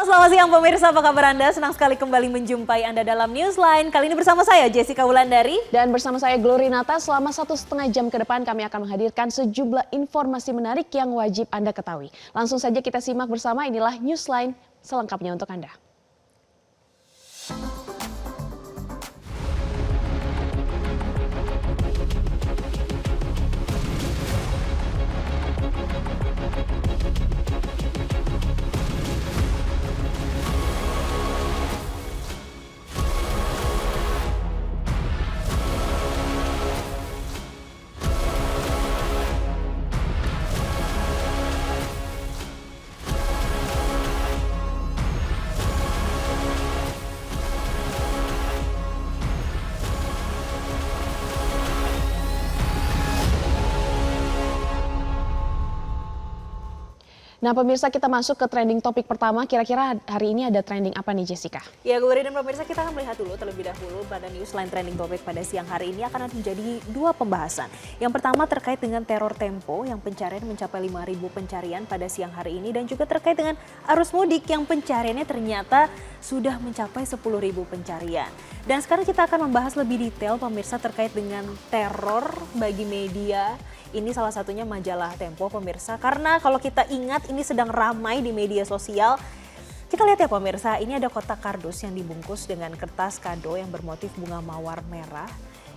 Halo, selamat siang pemirsa, apa kabar Anda? Senang sekali kembali menjumpai Anda dalam Newsline. Kali ini bersama saya Jessica Wulandari. Dan bersama saya Glorinata, selama 1,5 jam ke depan kami akan menghadirkan sejumlah informasi menarik yang wajib Anda ketahui. Langsung saja kita simak bersama, inilah Newsline selengkapnya untuk Anda. Nah pemirsa, kita masuk ke trending topik pertama. Kira-kira hari ini ada trending apa nih Jessica? Ya Glory dan pemirsa, kita akan melihat dulu terlebih dahulu pada Newsline trending topik pada siang hari ini akan menjadi dua pembahasan. Yang pertama terkait dengan teror Tempo yang pencarian mencapai 5.000 pencarian pada siang hari ini. Dan juga terkait dengan arus mudik yang pencariannya ternyata sudah mencapai 10.000 pencarian. Dan sekarang kita akan membahas lebih detail pemirsa terkait dengan teror bagi media. Ini salah satunya majalah Tempo pemirsa, karena kalau kita ingat ini sedang ramai di media sosial. Kita lihat ya pemirsa, ini ada kotak kardus yang dibungkus dengan kertas kado yang bermotif bunga mawar merah.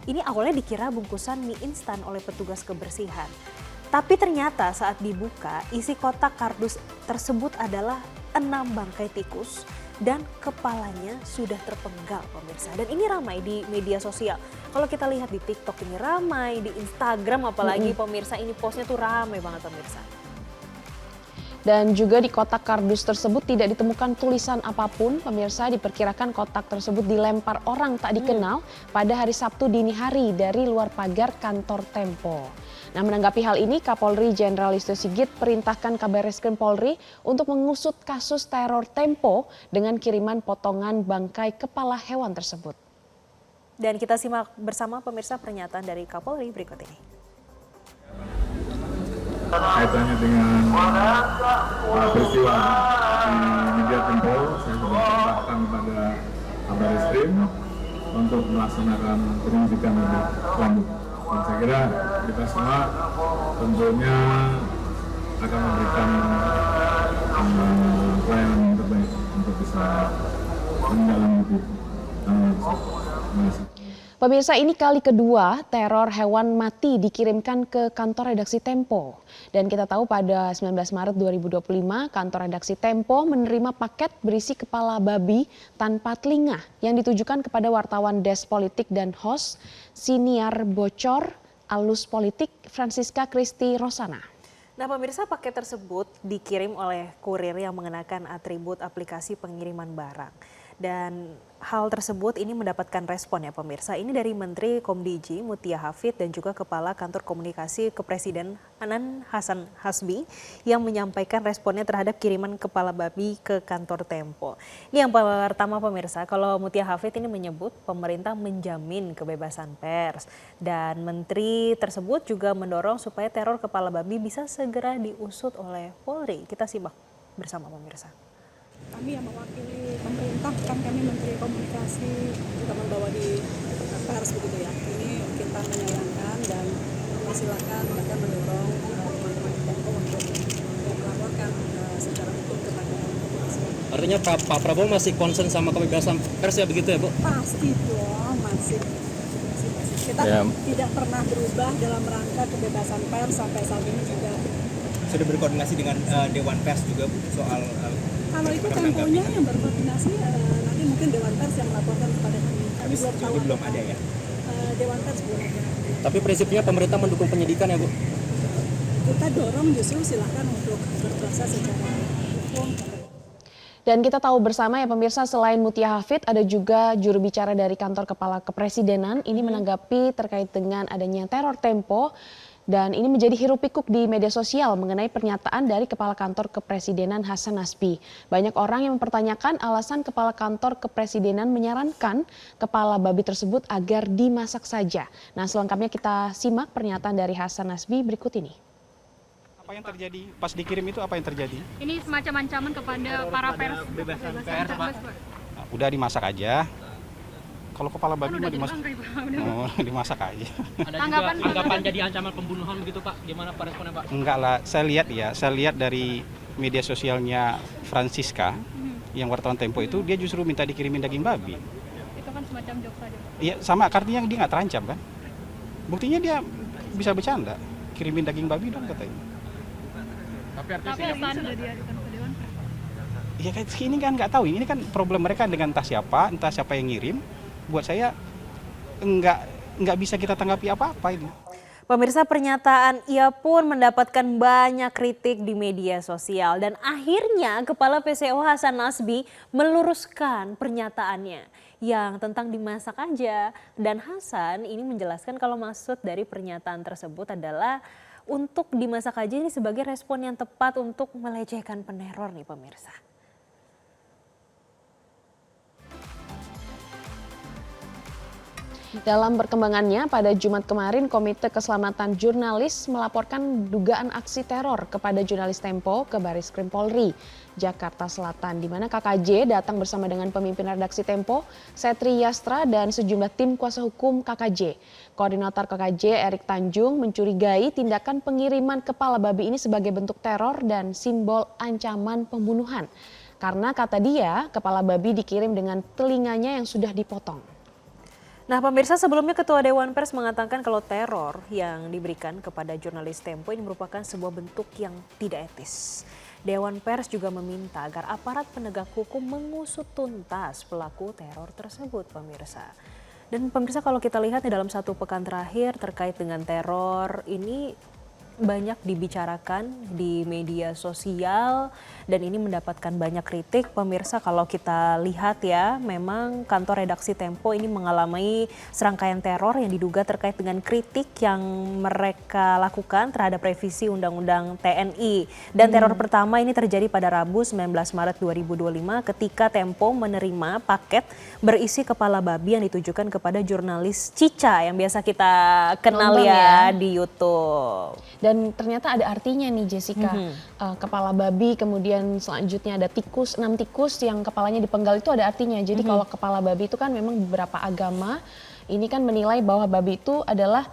Ini awalnya dikira bungkusan mie instan oleh petugas kebersihan. Tapi ternyata saat dibuka, isi kotak kardus tersebut adalah 6 bangkai tikus dan kepalanya sudah terpenggal pemirsa. Dan ini ramai di media sosial. Kalau kita lihat di TikTok ini ramai, di Instagram apalagi pemirsa, ini postnya tuh ramai banget pemirsa. Dan juga di kotak kardus tersebut tidak ditemukan tulisan apapun. Pemirsa, diperkirakan kotak tersebut dilempar orang tak dikenal pada hari Sabtu dini hari dari luar pagar kantor Tempo. Nah, menanggapi hal ini, Kapolri Jenderal Listio Sigit perintahkan Kabarreskrim Polri untuk mengusut kasus teror Tempo dengan kiriman potongan bangkai kepala hewan tersebut. Dan kita simak bersama pemirsa pernyataan dari Kapolri berikut ini. Kaitannya dengan peristiwa di media Tempo, saya sudah perintahkan kepada Kabarreskrim untuk melaksanakan penyelidikan lebih lanjut. Dan saya kira kita semua tentunya akan memberikan pelayanan yang terbaik untuk bisa menindaklanjuti. Pemirsa, ini kali kedua teror hewan mati dikirimkan ke kantor redaksi Tempo. Dan kita tahu pada 19 Maret 2025 kantor redaksi Tempo menerima paket berisi kepala babi tanpa telinga yang ditujukan kepada wartawan Desk Politik dan host siniar bocor Alus Politik Francisca Christy Rosana. Nah pemirsa, paket tersebut dikirim oleh kurir yang mengenakan atribut aplikasi pengiriman barang. Dan hal tersebut ini mendapatkan respon ya pemirsa. Ini dari Menteri Komdiji Mutia Hafid dan juga Kepala Kantor Komunikasi Kepresiden Anan Hasan Hasbi yang menyampaikan responnya terhadap kiriman kepala babi ke kantor Tempo. Ini yang pertama pemirsa, kalau Mutia Hafid ini menyebut pemerintah menjamin kebebasan pers. Dan Menteri tersebut juga mendorong supaya teror kepala babi bisa segera diusut oleh Polri. Kita simak bersama pemirsa. Kami yang mewakili pemerintah, kan kami Menteri Komunikasi juga membawa di pers begitu ya. Ini kita menyayangkan dan silakan bahkan mendorong teman-teman di Tempo untuk melaporkan secara hukum kepada Komisi. Artinya Pak Prabowo masih concern sama kebebasan pers ya begitu ya Bu? Pasti dong, masih. Kita tidak pernah berubah dalam rangka kebebasan pers sampai saat ini juga. Sudah berkoordinasi dengan Dewan Pers juga Bu soal kalau itu Temponya yang berkoordinasi, nanti mungkin Dewan Pers yang melaporkan kepada kami. Kami belum tahu. Belum ada ya? Dewan Pers belum ada. Tapi prinsipnya pemerintah mendukung penyidikan ya Bu? Kita dorong justru silakan untuk berproses secara hukum. Dan kita tahu bersama ya pemirsa, selain Mutia Hafid ada juga juru bicara dari kantor kepala kepresidenan ini menanggapi terkait dengan adanya teror Tempo. Dan ini menjadi hiruk pikuk di media sosial mengenai pernyataan dari Kepala Kantor Kepresidenan Hasan Hasbi. Banyak orang yang mempertanyakan alasan Kepala Kantor Kepresidenan menyarankan kepala babi tersebut agar dimasak saja. Nah selengkapnya kita simak pernyataan dari Hasan Hasbi berikut ini. Apa yang terjadi pas dikirim itu, apa yang terjadi? Ini semacam ancaman kepada para pers. Kebebasan pers, Pak. Nah, udah dimasak aja. Kalau kepala babi mah dimasak. Oh, dimasak aja. Ada juga anggapan jadi ancaman pembunuhan begitu Pak. Gimana Pak responnya Pak? Enggak lah, saya lihat dari media sosialnya Francisca yang wartawan Tempo itu, dia justru minta dikirimin daging babi. Itu kan semacam jokes saja. Iya, sama artinya dia nggak terancam kan? Buktinya dia bisa bercanda, kirimin daging babi dong katanya. Tapi Tapi ini sudah diadukan ke Dewan Pers. Iya kan, ini kan nggak tahu, ini kan problem mereka dengan entah siapa yang ngirim. Buat saya nggak bisa kita tanggapi apa-apa ini. Pemirsa, pernyataan ia pun mendapatkan banyak kritik di media sosial dan akhirnya Kepala PCO Hasan Nasbi meluruskan pernyataannya yang tentang dimasak aja, dan Hasan ini menjelaskan kalau maksud dari pernyataan tersebut adalah untuk dimasak aja ini sebagai respon yang tepat untuk melecehkan peneror nih pemirsa. Dalam perkembangannya, pada Jumat kemarin Komite Keselamatan Jurnalis melaporkan dugaan aksi teror kepada jurnalis Tempo ke Barreskrim Polri, Jakarta Selatan, di mana KKJ datang bersama dengan pemimpin redaksi Tempo, Setri Yastra, dan sejumlah tim kuasa hukum KKJ. Koordinator KKJ, Erik Tanjung, mencurigai tindakan pengiriman kepala babi ini sebagai bentuk teror dan simbol ancaman pembunuhan. Karena kata dia, kepala babi dikirim dengan telinganya yang sudah dipotong. Nah pemirsa, sebelumnya Ketua Dewan Pers mengatakan kalau teror yang diberikan kepada jurnalis Tempo ini merupakan sebuah bentuk yang tidak etis. Dewan Pers juga meminta agar aparat penegak hukum mengusut tuntas pelaku teror tersebut pemirsa. Dan pemirsa, kalau kita lihat di dalam satu pekan terakhir terkait dengan teror ini banyak dibicarakan di media sosial dan ini mendapatkan banyak kritik pemirsa. Kalau kita lihat ya, memang kantor redaksi Tempo ini mengalami serangkaian teror yang diduga terkait dengan kritik yang mereka lakukan terhadap revisi Undang-Undang TNI. Dan teror pertama ini terjadi pada Rabu 19 Maret 2025 ketika Tempo menerima paket berisi kepala babi yang ditujukan kepada jurnalis Cica yang biasa kita kenal ya di YouTube. Dan ternyata ada artinya nih Jessica, kepala babi, kemudian selanjutnya ada tikus, 6 tikus yang kepalanya dipenggal itu ada artinya. Jadi kalau kepala babi itu kan memang beberapa agama ini kan menilai bahwa babi itu adalah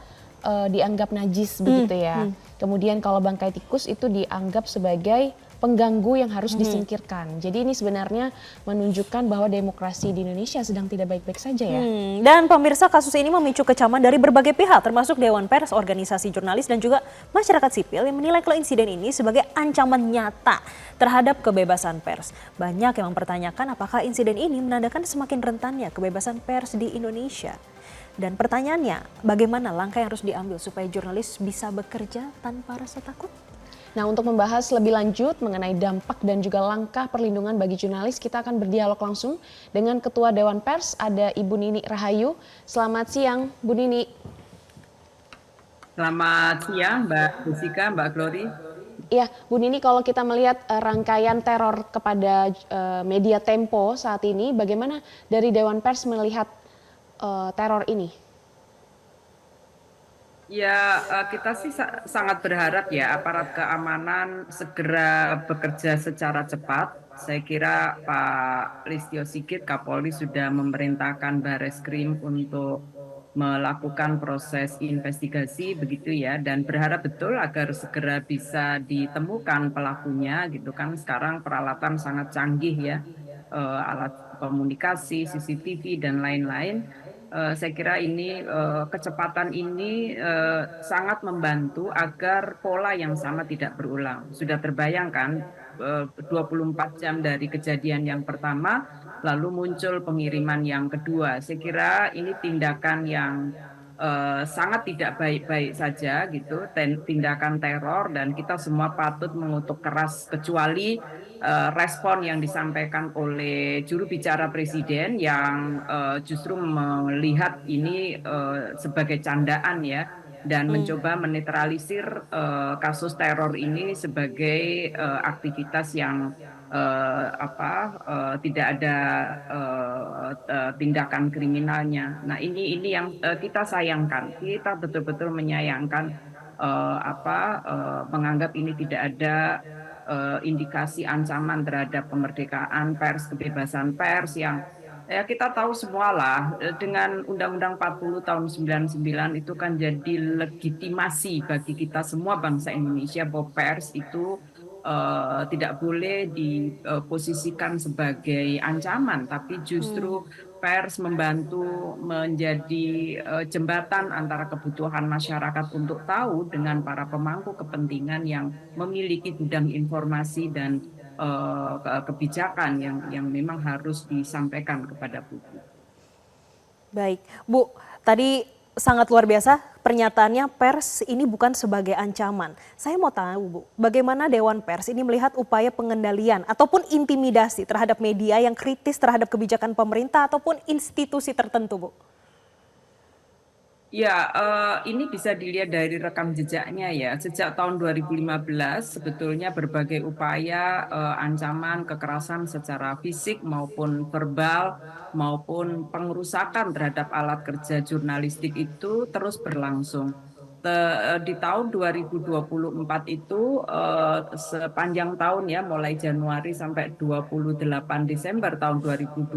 dianggap najis begitu ya. Kemudian kalau bangkai tikus itu dianggap sebagai pengganggu yang harus disingkirkan. Jadi ini sebenarnya menunjukkan bahwa demokrasi di Indonesia sedang tidak baik-baik saja ya. Dan pemirsa, kasus ini memicu kecaman dari berbagai pihak termasuk Dewan Pers, organisasi jurnalis dan juga masyarakat sipil yang menilai kalau insiden ini sebagai ancaman nyata terhadap kebebasan pers. Banyak yang mempertanyakan apakah insiden ini menandakan semakin rentannya kebebasan pers di Indonesia. Dan pertanyaannya, bagaimana langkah yang harus diambil supaya jurnalis bisa bekerja tanpa rasa takut? Nah, untuk membahas lebih lanjut mengenai dampak dan juga langkah perlindungan bagi jurnalis, kita akan berdialog langsung dengan Ketua Dewan Pers, ada Ibu Nini Rahayu. Selamat siang, Bu Nini. Selamat siang, Mbak Jessica, Mbak Glory. Iya, Bu Nini, kalau kita melihat rangkaian teror kepada media Tempo saat ini, bagaimana dari Dewan Pers melihat teror ini? Ya, kita sih sangat berharap ya aparat keamanan segera bekerja secara cepat. Saya kira Pak Listio Sigit, Kapolri sudah memerintahkan Barreskrim untuk melakukan proses investigasi begitu ya, dan berharap betul agar segera bisa ditemukan pelakunya gitu kan. Sekarang peralatan sangat canggih ya, alat komunikasi, CCTV dan lain-lain. Saya kira ini kecepatan ini sangat membantu agar pola yang sama tidak berulang. Sudah terbayangkan 24 jam dari kejadian yang pertama, lalu muncul pengiriman yang kedua. Saya kira ini tindakan yang sangat tidak baik-baik saja gitu, tindakan teror, dan kita semua patut mengutuk keras, kecuali respon yang disampaikan oleh juru bicara Presiden yang justru melihat ini sebagai candaan ya, dan mencoba menetralisir kasus teror ini sebagai aktivitas yang tidak ada tindakan kriminalnya. Nah ini yang kita sayangkan, kita betul-betul menyayangkan menganggap ini tidak ada indikasi ancaman terhadap kemerdekaan pers, kebebasan pers yang ya kita tahu semualah dengan Undang-Undang 40 tahun 99 itu kan jadi legitimasi bagi kita semua bangsa Indonesia bahwa pers itu tidak boleh diposisikan sebagai ancaman, tapi justru pers membantu menjadi jembatan antara kebutuhan masyarakat untuk tahu dengan para pemangku kepentingan yang memiliki gudang informasi dan kebijakan yang memang harus disampaikan kepada publik. Baik, Bu, tadi sangat luar biasa pernyataannya pers ini bukan sebagai ancaman. Saya mau tahu, Bu, bagaimana Dewan Pers ini melihat upaya pengendalian ataupun intimidasi terhadap media yang kritis terhadap kebijakan pemerintah ataupun institusi tertentu, Bu? Ya, ini bisa dilihat dari rekam jejaknya ya. Sejak tahun 2015 sebetulnya berbagai upaya ancaman kekerasan secara fisik maupun verbal maupun pengerusakan terhadap alat kerja jurnalistik itu terus berlangsung. Di tahun 2024 itu sepanjang tahun ya, mulai Januari sampai 28 Desember tahun 2024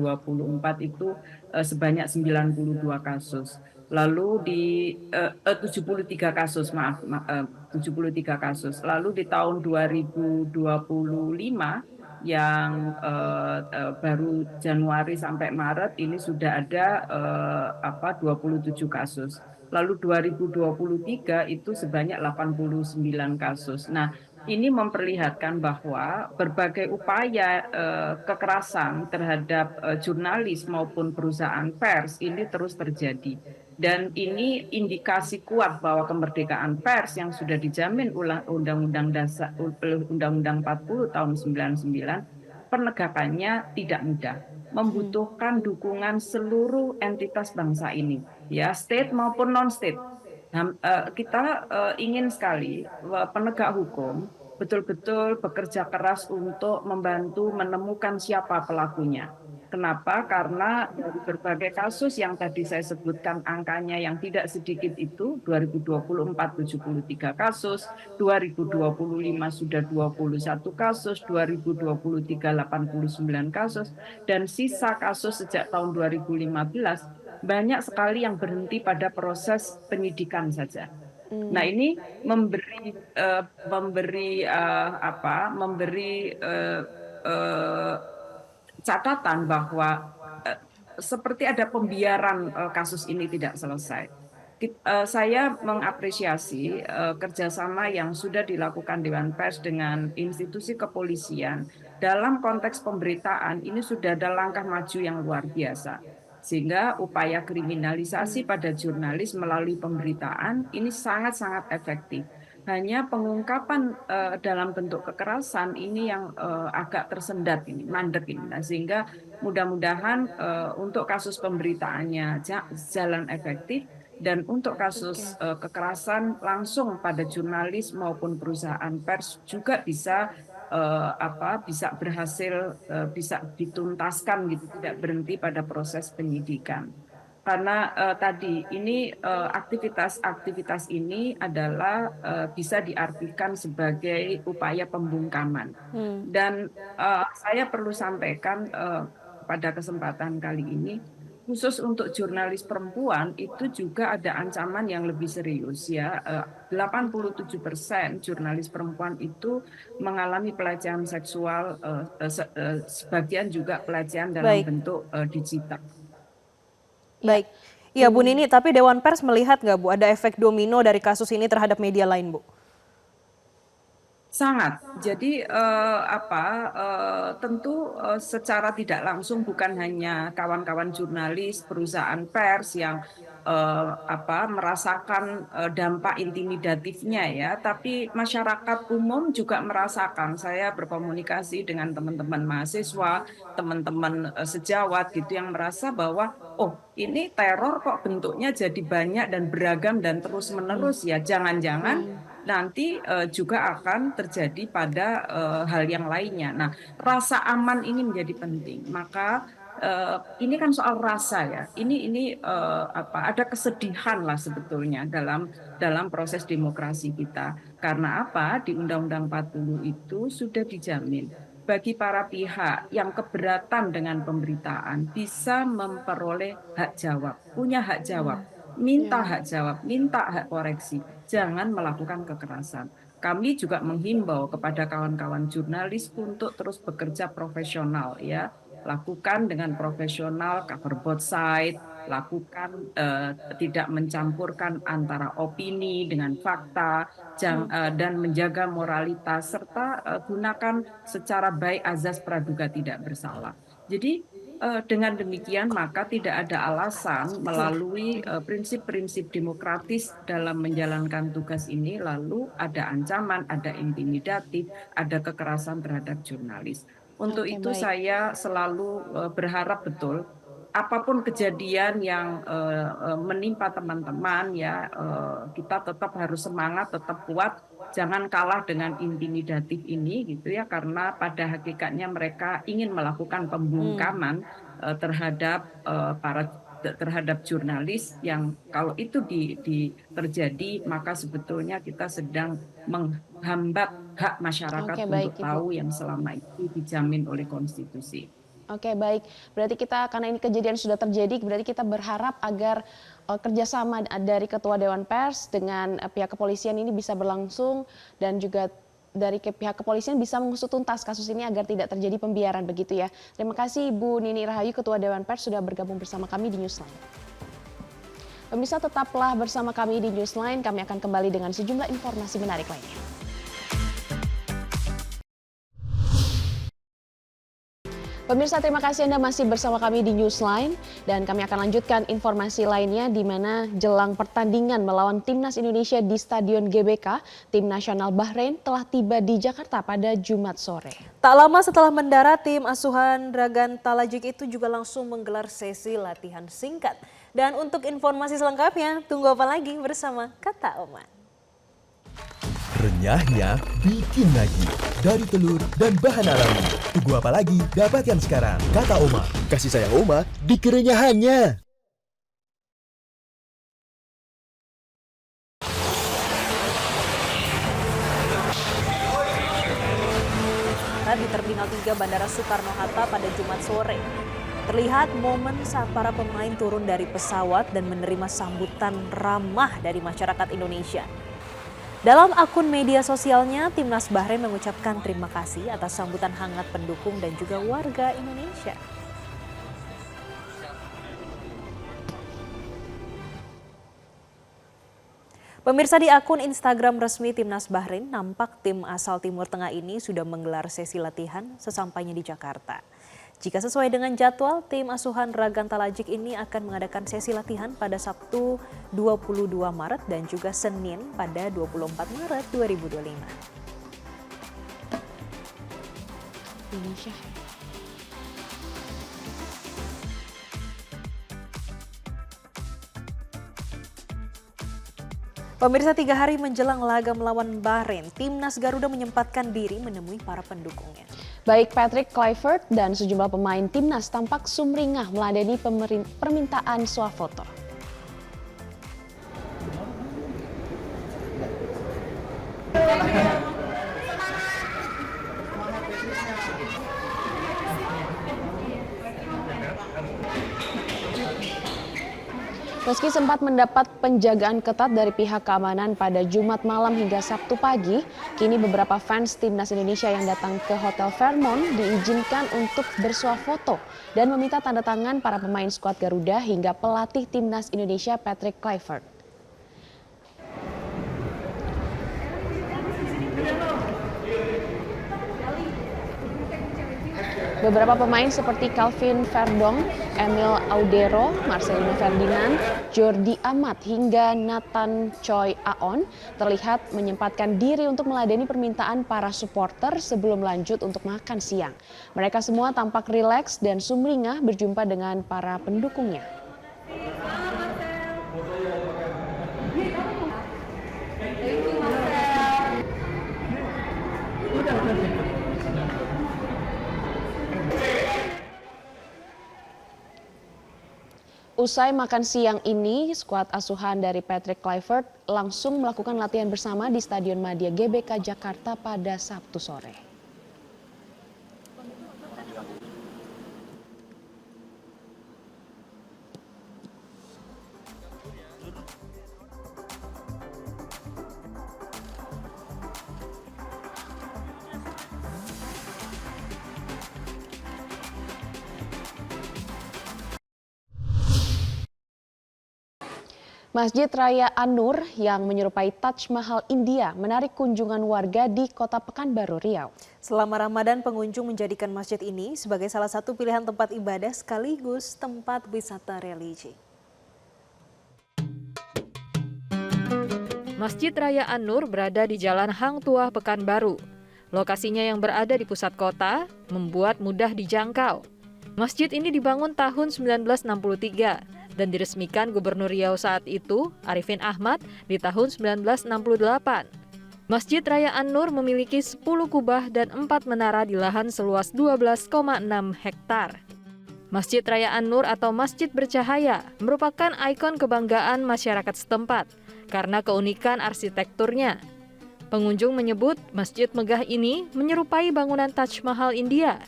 itu sebanyak 92 kasus. Lalu di 73 kasus, 73 kasus. Lalu di tahun 2025 yang baru Januari sampai Maret ini sudah ada 27 kasus. Lalu 2023 itu sebanyak 89 kasus. Nah, ini memperlihatkan bahwa berbagai upaya kekerasan terhadap jurnalis maupun perusahaan pers ini terus terjadi. Dan ini indikasi kuat bahwa kemerdekaan pers yang sudah dijamin Undang-Undang 40 tahun 99 penegakannya tidak mudah, membutuhkan dukungan seluruh entitas bangsa ini, ya state maupun non-state. Kita ingin sekali penegak hukum betul-betul bekerja keras untuk membantu menemukan siapa pelakunya. Kenapa? Karena dari berbagai kasus yang tadi saya sebutkan angkanya yang tidak sedikit itu, 2024 73 kasus, 2025 sudah 21 kasus, 2023 89 kasus, dan sisa kasus sejak tahun 2015 banyak sekali yang berhenti pada proses penyidikan saja. Nah, ini memberi catatan bahwa seperti ada pembiaran kasus ini tidak selesai. Saya mengapresiasi kerjasama yang sudah dilakukan Dewan Pers dengan institusi kepolisian dalam konteks pemberitaan ini sudah ada langkah maju yang luar biasa. Sehingga upaya kriminalisasi pada jurnalis melalui pemberitaan ini sangat-sangat efektif. Hanya pengungkapan dalam bentuk kekerasan ini yang agak tersendat ini, mandek ini. Nah, sehingga mudah-mudahan untuk kasus pemberitaannya jalan efektif dan untuk kasus kekerasan langsung pada jurnalis maupun perusahaan pers juga bisa berhasil bisa dituntaskan gitu, tidak berhenti pada proses penyidikan. Karena tadi ini aktivitas ini adalah bisa diartikan sebagai upaya pembungkaman. Dan saya perlu sampaikan pada kesempatan kali ini, khusus untuk jurnalis perempuan itu juga ada ancaman yang lebih serius ya. 87% jurnalis perempuan itu mengalami pelecehan seksual, sebagian juga pelecehan dalam bentuk digital. Baik, ya Bu Nini, tapi Dewan Pers melihat nggak Bu ada efek domino dari kasus ini terhadap media lain, Bu? Sangat. Jadi tentu secara tidak langsung bukan hanya kawan-kawan jurnalis, perusahaan pers yang merasakan dampak intimidatifnya ya, tapi masyarakat umum juga merasakan. Saya berkomunikasi dengan teman-teman mahasiswa, teman-teman sejawat gitu yang merasa bahwa ini teror kok bentuknya jadi banyak dan beragam dan terus-menerus ya. Jangan-jangan nanti juga akan terjadi pada hal yang lainnya. Nah, rasa aman ini menjadi penting. Maka ini kan soal rasa ya. Ini ada kesedihan lah sebetulnya dalam proses demokrasi kita. Karena apa? Di Undang-Undang 40 itu sudah dijamin bagi para pihak yang keberatan dengan pemberitaan bisa memperoleh hak jawab, punya hak jawab, minta hak jawab, minta hak koreksi, jangan melakukan kekerasan. Kami juga menghimbau kepada kawan-kawan jurnalis untuk terus bekerja profesional ya, lakukan dengan profesional, cover both side, lakukan tidak mencampurkan antara opini dengan fakta, dan menjaga moralitas serta gunakan secara baik azas praduga tidak bersalah. Jadi dengan demikian maka tidak ada alasan melalui prinsip-prinsip demokratis dalam menjalankan tugas ini lalu ada ancaman, ada intimidatif, ada kekerasan terhadap jurnalis. Untuk Oke, itu baik. saya selalu berharap betul apapun kejadian yang menimpa teman-teman ya kita tetap harus semangat, tetap kuat, jangan kalah dengan intimidatif ini gitu ya karena pada hakikatnya mereka ingin melakukan pembungkaman terhadap jurnalis yang kalau itu terjadi maka sebetulnya kita sedang menghambat hak masyarakat Oke, baik, untuk Ibu. tahu yang selama itu dijamin oleh konstitusi. Oke, baik. Berarti kita, karena ini kejadian sudah terjadi, berarti kita berharap agar kerjasama dari Ketua Dewan Pers dengan pihak kepolisian ini bisa berlangsung dan juga dari pihak kepolisian bisa mengusut tuntas kasus ini agar tidak terjadi pembiaran begitu ya. Terima kasih Ibu Nini Rahayu, Ketua Dewan Pers sudah bergabung bersama kami di Newsline. Pemirsa, tetaplah bersama kami di Newsline, kami akan kembali dengan sejumlah informasi menarik lainnya. Pemirsa, terima kasih Anda masih bersama kami di Newsline dan kami akan lanjutkan informasi lainnya di mana jelang pertandingan melawan Timnas Indonesia di Stadion GBK, Tim Nasional Bahrain telah tiba di Jakarta pada Jumat sore. Tak lama setelah mendarat, tim asuhan Dragan Talajik itu juga langsung menggelar sesi latihan singkat. Dan untuk informasi selengkapnya, tunggu apa lagi bersama Kata Oma. Renyahnya bikin lagi dari telur dan bahan alami. Tunggu apa lagi? Dapatkan sekarang. Kata Oma, kasih sayang Oma di kerenyahannya. Di Terminal 3 Bandara Soekarno-Hatta pada Jumat sore. Terlihat momen saat para pemain turun dari pesawat dan menerima sambutan ramah dari masyarakat Indonesia. Dalam akun media sosialnya, Timnas Bahrain mengucapkan terima kasih atas sambutan hangat pendukung dan juga warga Indonesia. Pemirsa, di akun Instagram resmi Timnas Bahrain, nampak tim asal Timur Tengah ini sudah menggelar sesi latihan sesampainya di Jakarta. Jika sesuai dengan jadwal, tim asuhan Dragan Talajik ini akan mengadakan sesi latihan pada Sabtu 22 Maret dan juga Senin pada 24 Maret 2025. Indonesia. Pemirsa, 3 hari menjelang laga melawan Bahrain, Timnas Garuda menyempatkan diri menemui para pendukungnya. Baik Patrick Kluivert dan sejumlah pemain Timnas tampak sumringah meladeni permintaan swafoto. Meski sempat mendapat penjagaan ketat dari pihak keamanan pada Jumat malam hingga Sabtu pagi, kini beberapa fans Timnas Indonesia yang datang ke Hotel Fairmont diizinkan untuk bersuah foto dan meminta tanda tangan para pemain skuad Garuda hingga pelatih Timnas Indonesia Patrick Kluivert. Beberapa pemain seperti Calvin Verdong, Emil Audero, Marcelino Ferdinand, Jordi Amat hingga Nathan Choi Aon terlihat menyempatkan diri untuk meladeni permintaan para supporter sebelum lanjut untuk makan siang. Mereka semua tampak rileks dan sumringah berjumpa dengan para pendukungnya. Usai makan siang ini, skuad asuhan dari Patrick Kluivert langsung melakukan latihan bersama di Stadion Madia GBK Jakarta pada Sabtu sore. Masjid Raya An-Nur yang menyerupai Taj Mahal India menarik kunjungan warga di Kota Pekanbaru, Riau. Selama Ramadan, pengunjung menjadikan masjid ini sebagai salah satu pilihan tempat ibadah sekaligus tempat wisata religi. Masjid Raya An-Nur berada di Jalan Hang Tuah, Pekanbaru. Lokasinya yang berada di pusat kota membuat mudah dijangkau. Masjid ini dibangun tahun 1963 dan diresmikan Gubernur Riau saat itu, Arifin Ahmad, di tahun 1968. Masjid Raya An-Nur memiliki 10 kubah dan 4 menara di lahan seluas 12,6 hektar. Masjid Raya An-Nur atau Masjid Bercahaya merupakan ikon kebanggaan masyarakat setempat karena keunikan arsitekturnya. Pengunjung menyebut masjid megah ini menyerupai bangunan Taj Mahal India.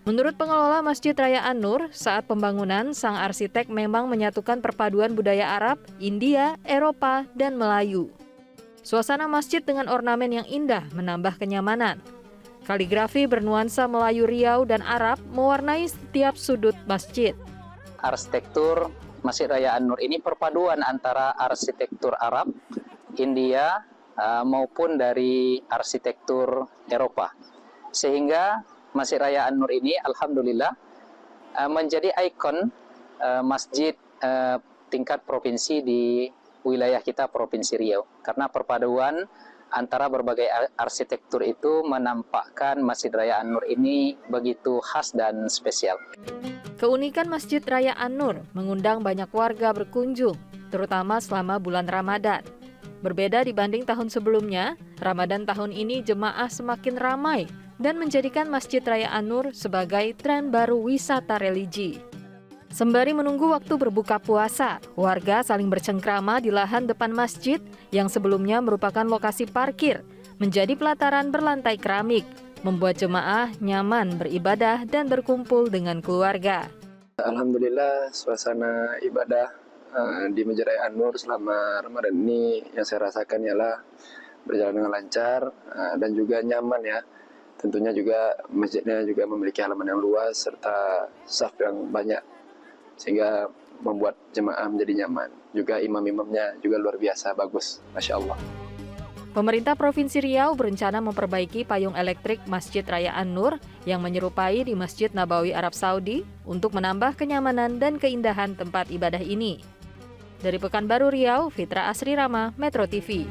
Menurut pengelola Masjid Raya An-Nur, saat pembangunan, sang arsitek memang menyatukan perpaduan budaya Arab, India, Eropa, dan Melayu. Suasana masjid dengan ornamen yang indah menambah kenyamanan. Kaligrafi bernuansa Melayu Riau dan Arab mewarnai setiap sudut masjid. Arsitektur Masjid Raya An-Nur ini perpaduan antara arsitektur Arab, India, maupun dari arsitektur Eropa. Sehingga Masjid Raya An-Nur ini alhamdulillah menjadi ikon masjid tingkat provinsi di wilayah kita Provinsi Riau. Karena perpaduan antara berbagai arsitektur itu menampakkan Masjid Raya An-Nur ini begitu khas dan spesial. Keunikan Masjid Raya An-Nur mengundang banyak warga berkunjung, terutama selama bulan Ramadan. Berbeda dibanding tahun sebelumnya, Ramadan tahun ini jemaah semakin ramai dan menjadikan Masjid Raya An-Nur sebagai tren baru wisata religi. Sembari menunggu waktu berbuka puasa, warga saling bercengkrama di lahan depan masjid yang sebelumnya merupakan lokasi parkir, menjadi pelataran berlantai keramik, membuat jemaah nyaman beribadah dan berkumpul dengan keluarga. Alhamdulillah, suasana ibadah di Masjid Raya An-Nur selama Ramadan ini yang saya rasakan ialah berjalan dengan lancar dan juga nyaman ya. Tentunya juga masjidnya juga memiliki halaman yang luas serta saf yang banyak sehingga membuat jemaah menjadi nyaman. Juga imam-imamnya juga luar biasa bagus, Masya Allah. Pemerintah Provinsi Riau berencana memperbaiki payung elektrik Masjid Raya An-Nur yang menyerupai di Masjid Nabawi Arab Saudi untuk menambah kenyamanan dan keindahan tempat ibadah ini. Dari Pekanbaru Riau, Fitra Asri Rama, Metro TV.